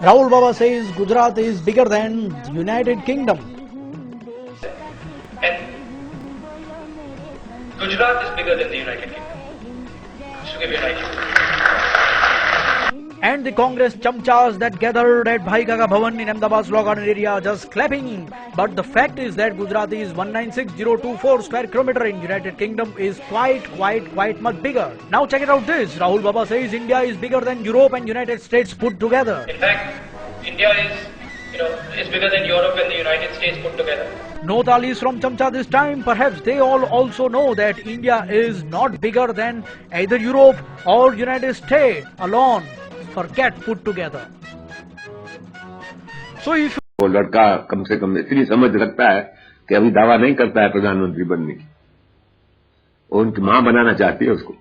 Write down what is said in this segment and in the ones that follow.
Rahul Baba says Gujarat is bigger than the United Kingdom. And Gujarat is bigger than the United Kingdom. Just to give you an idea. And the Congress chamchas that gathered at Bhai Kaka Bhavan in Ahmedabad's Law Garden area just clapping. But the fact is that Gujarat is 196024 square kilometer in United Kingdom is quite much bigger. Now check it out this. Rahul Baba says India is bigger than Europe and United States put together. In fact, India is bigger than Europe and the United States put together. No talis from Chamcha this time. Perhaps they all also know that India is not bigger than either Europe or United States alone. Forget put together. So if वो लड़का कम से कम इतनी समझ रखता है कि अभी दावा नहीं करता है प्रधानमंत्री बनने की, वो उनकी मां बनाना चाहती है उसको,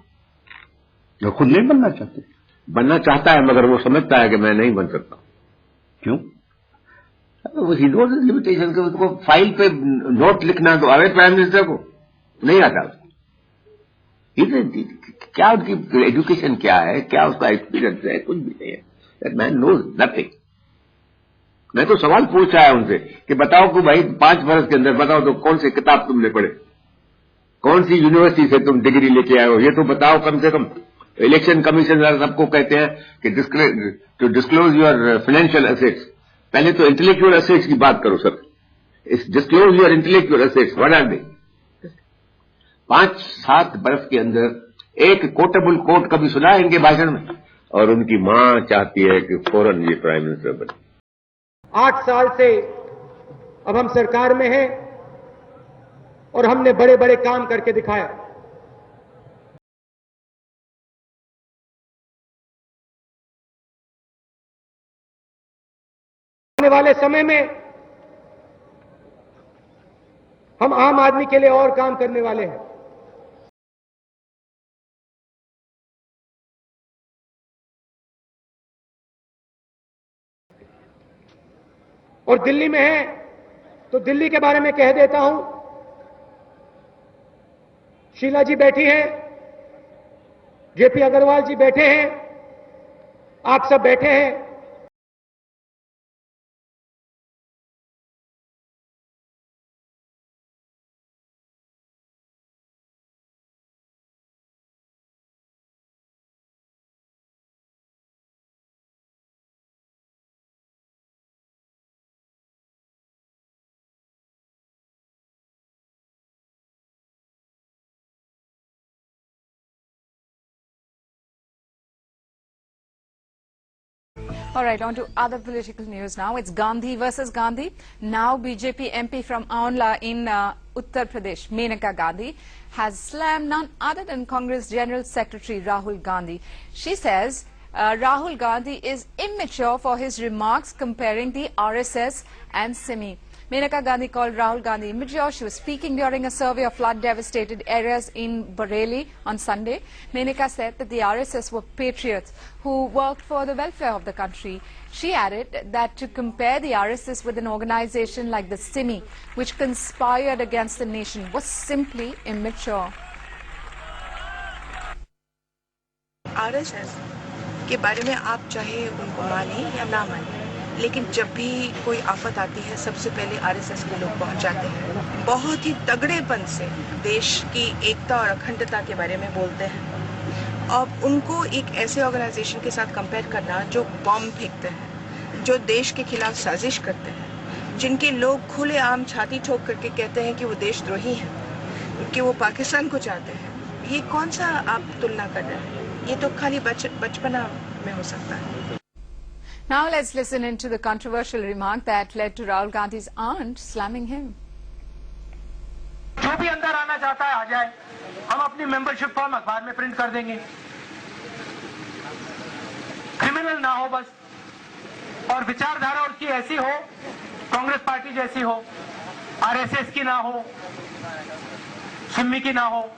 जो खुद नहीं बनना चाहता है मगर वो समझता है कि मैं नहीं बन सकता। क्यों? वो लिमिटेशन के उसको फाइल पे नोट लिखना तो अरे प्राइम मिनिस्टर को नहीं आता उसको। क्या उसकी एजुकेशन क्या है, क्या उसका एक्सपीरियंस है, कुछ भी नहीं है। That man knows nothing. मैं तो सवाल पूछा है उनसे कि बताओ कि भाई 5 वर्ष के अंदर बताओ तो कौन सी किताब तुमने पढ़े, कौन सी यूनिवर्सिटी से तुम डिग्री लेके आए हो, ये तो बताओ कम से कम। इलेक्शन कमीशन सबको कहते हैं कि to disclose your financial assets. पहले तो इंटेलेक्चुअल एसेट्स की बात करो sir. Disclose your intellectual assets, what are they? 5-7 बरस के अंदर एक कोटेबल कोट कभी सुना है इनके भाषण में? और उनकी मां चाहती है कि फौरन ये प्राइम मिनिस्टर बने। 8 साल से अब हम सरकार में हैं और हमने बड़े बड़े काम करके दिखाया। आने वाले समय में हम आम आदमी के लिए और काम करने वाले हैं। और दिल्ली में है तो दिल्ली के बारे में कह देता हूं। शीला जी बैठी हैं, जेपी अग्रवाल जी बैठे हैं, आप सब बैठे हैं। All right, on to other political news now. It's Gandhi versus Gandhi. Now BJP MP from Aonla in Uttar Pradesh, Menaka Gandhi, has slammed none other than Congress General Secretary Rahul Gandhi. She says Rahul Gandhi is immature for his remarks comparing the RSS and Simi. Menaka Gandhi called Rahul Gandhi immature. She was speaking during a survey of flood-devastated areas in Bareilly on Sunday. Menaka said that the RSS were patriots who worked for the welfare of the country. She added that to compare the RSS with an organization like the Simi, which conspired against the nation, was simply immature. RSS के बारे में आप चाहे उनको माने या ना माने, लेकिन जब भी कोई आफत आती है सबसे पहले आरएसएस के लोग पहुंच जाते हैं। बहुत ही तगड़ेपन से देश की एकता और अखंडता के बारे में बोलते हैं। अब उनको एक ऐसे ऑर्गेनाइजेशन के साथ कंपेयर करना जो बम फेंकते हैं, जो देश के खिलाफ साजिश करते हैं, जिनके लोग खुलेआम छाती ठोक करके कहते हैं कि वो देशद्रोही हैं, कि वो पाकिस्तान को चाहते हैं, ये कौन सा आप तुलना कर रहे हैं? ये तो खाली बचपना में हो सकता है। Now let's listen into the controversial remark that led to Rahul Gandhi's aunt slamming him. जो भी अंदर आना चाहता है आ जाए, हम अपनी मेंबरशिप फॉर्म अखबार में प्रिंट कर देंगे। क्रिमिनल ना हो बस, और विचारधारा उसकी ऐसी हो, कांग्रेस पार्टी जैसी हो, आरएसएस की ना हो, सिमी की ना हो।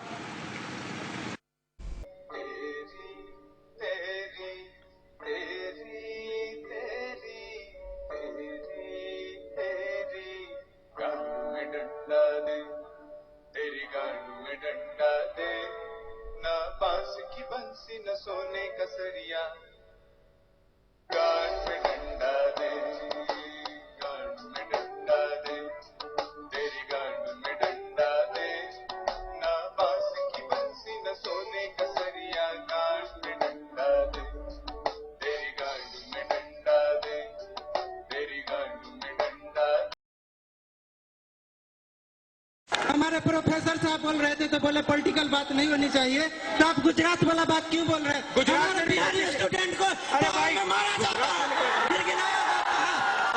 न सोने का सरिया, गान में डंडा हमारे प्रोफेसर साहब बोल रहे थे तो बोले पॉलिटिकल बात नहीं होनी चाहिए, तो आप गुजरात वाला बात क्यों बोल रहे हैं? गुजरात में बिहारी स्टूडेंट को मारा जाता है।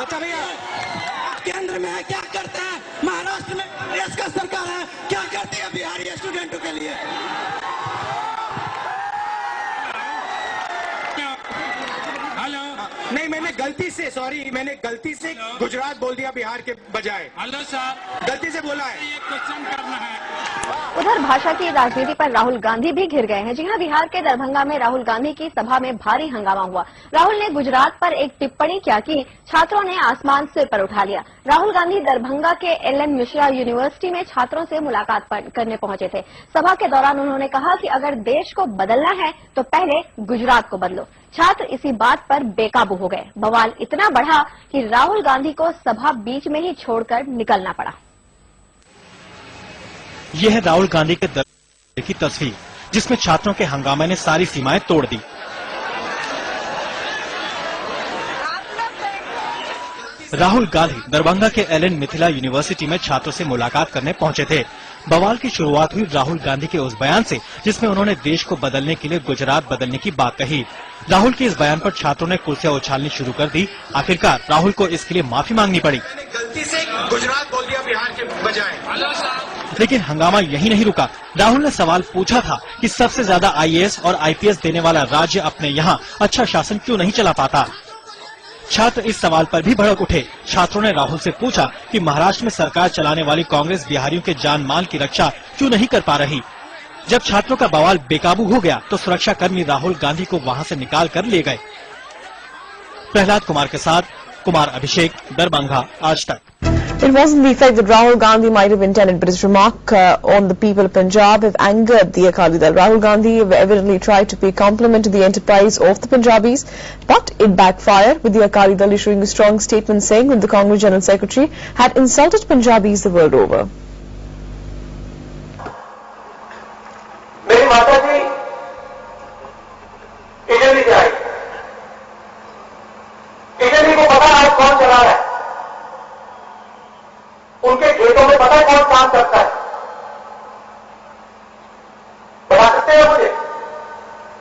अच्छा भैया, केंद्र में है क्या करते हैं? महाराष्ट्र में देश का सरकार है क्या करती है बिहारी स्टूडेंटों के लिए? नहीं, मैंने गलती से गुजरात बोल दिया बिहार के बजाय। हेलो सर, गलती से बोला है। क्वेश्चन करना है। उधर भाषा की राजनीति पर राहुल गांधी भी घिर गए हैं। जी हां, बिहार के दरभंगा में राहुल गांधी की सभा में भारी हंगामा हुआ। राहुल ने गुजरात पर एक टिप्पणी क्या की, छात्रों ने आसमान सिर पर उठा लिया। राहुल गांधी दरभंगा के एल.एन. मिश्रा यूनिवर्सिटी में छात्रों से मुलाकात करने पहुंचे थे। सभा के दौरान उन्होंने कहा कि अगर देश को बदलना है तो पहले गुजरात को बदलो। छात्र इसी बात पर बेकाबू हो गए। बवाल इतना बढ़ा कि राहुल गांधी को सभा बीच में ही छोड़कर निकलना पड़ा। यह है राहुल गांधी के दरबार की तस्वीर, जिसमें छात्रों के हंगामे ने सारी सीमाएं तोड़ दी। राहुल गांधी दरभंगा के एल.एन. मिथिला यूनिवर्सिटी में छात्रों से मुलाकात करने पहुंचे थे। बवाल की शुरुआत हुई राहुल गांधी के उस बयान से, जिसमें उन्होंने देश को बदलने के लिए गुजरात बदलने की बात कही। राहुल के इस बयान पर छात्रों ने कुर्सियां उछालनी शुरू कर दी। आखिरकार राहुल को इसके लिए माफी मांगनी पड़ी। गलती से गुजरात बोल दिया बिहार के बजाय। लेकिन हंगामा यहीं नहीं रुका। राहुल ने सवाल पूछा था कि सबसे ज्यादा IAS और IPS देने वाला राज्य अपने यहाँ अच्छा शासन क्यों नहीं चला पाता। छात्र इस सवाल पर भी भड़क उठे। छात्रों ने राहुल से पूछा कि महाराष्ट्र में सरकार चलाने वाली कांग्रेस बिहारियों के जान माल की रक्षा क्यों नहीं कर पा रही। जब छात्रों का बवाल बेकाबू हो गया तो सुरक्षा कर्मी राहुल गांधी को वहां से निकाल कर ले गए। प्रहलाद कुमार के साथ कुमार अभिषेक, दरभंगा, आज तक। It wasn't the effect that Rahul Gandhi might have intended, but his remark on the people of Punjab have angered the Akali Dal. Rahul Gandhi evidently tried to pay compliment to the enterprise of the Punjabis, but it backfired, with the Akali Dal issuing a strong statement saying that the Congress General Secretary had insulted Punjabis the world over. मेरी माता जी Italy से आई। Italy को पता है कौन चला रहा है, उनके खेतों में पता है कौन काम करता है, बता सकते हैं मुझे?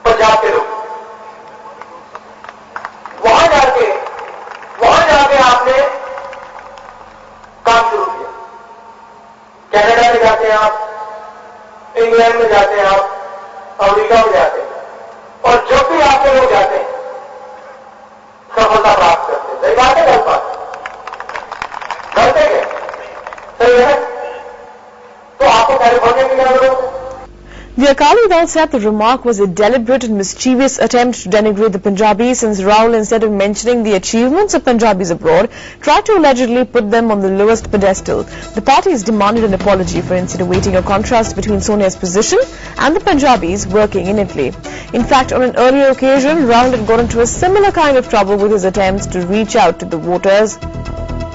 पंजाब के लोग। वहां जाके आपने काम शुरू किया। कनाडा में जाते हैं आप, इंग्लैंड में जाते हैं आप, अमेरिका में जाते हैं, और जब भी आपके लोग जाते हैं सफलता प्राप्त करते हैं। सही बात है, गलत बात करते हैं, सही है? तो आपको कैलिफोर्निया की क्या जरूरत है? The Akali Dal said the remark was a deliberate and mischievous attempt to denigrate the Punjabis, since Rahul, instead of mentioning the achievements of Punjabis abroad, tried to allegedly put them on the lowest pedestal. The party has demanded an apology for insinuating a contrast between Sonia's position and the Punjabis working in Italy. In fact, on an earlier occasion, Rahul had got into a similar kind of trouble with his attempts to reach out to the voters